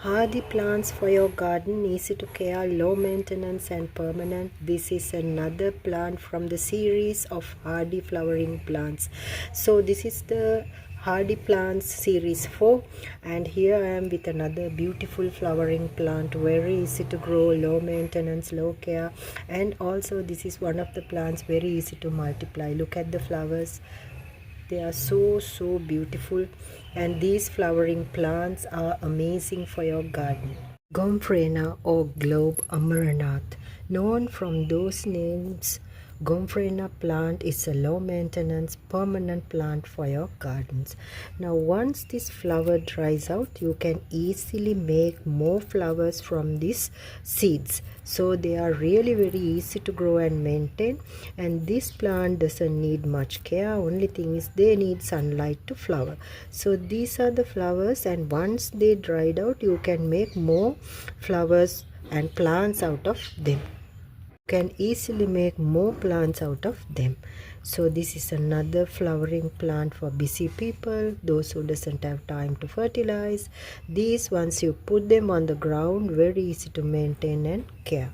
Hardy plants for your garden, easy to care, low maintenance and permanent. This is another plant from the series of hardy flowering plants. So this is the hardy plants series 4, and here I am with another beautiful flowering plant, very easy to grow, low maintenance, low care, and also this is one of the plants very easy to multiply. Look at the flowers. They are so beautiful, and these flowering plants are amazing for your garden. Gomphrena or globe amaranath, known from those names. Gomphrena plant is a low maintenance permanent plant for your gardens. Now once this flower dries out, you can easily make more flowers from these seeds. So they are really very easy to grow and maintain, and this plant doesn't need much care. Only thing is they need sunlight to flower. So these are the flowers, and once they dried out, you can make more flowers and plants out of them. Can easily make more plants out of them. So this is another flowering plant for busy people, those who doesn't have time to fertilize. These, once you put them on the ground, very easy to maintain and care.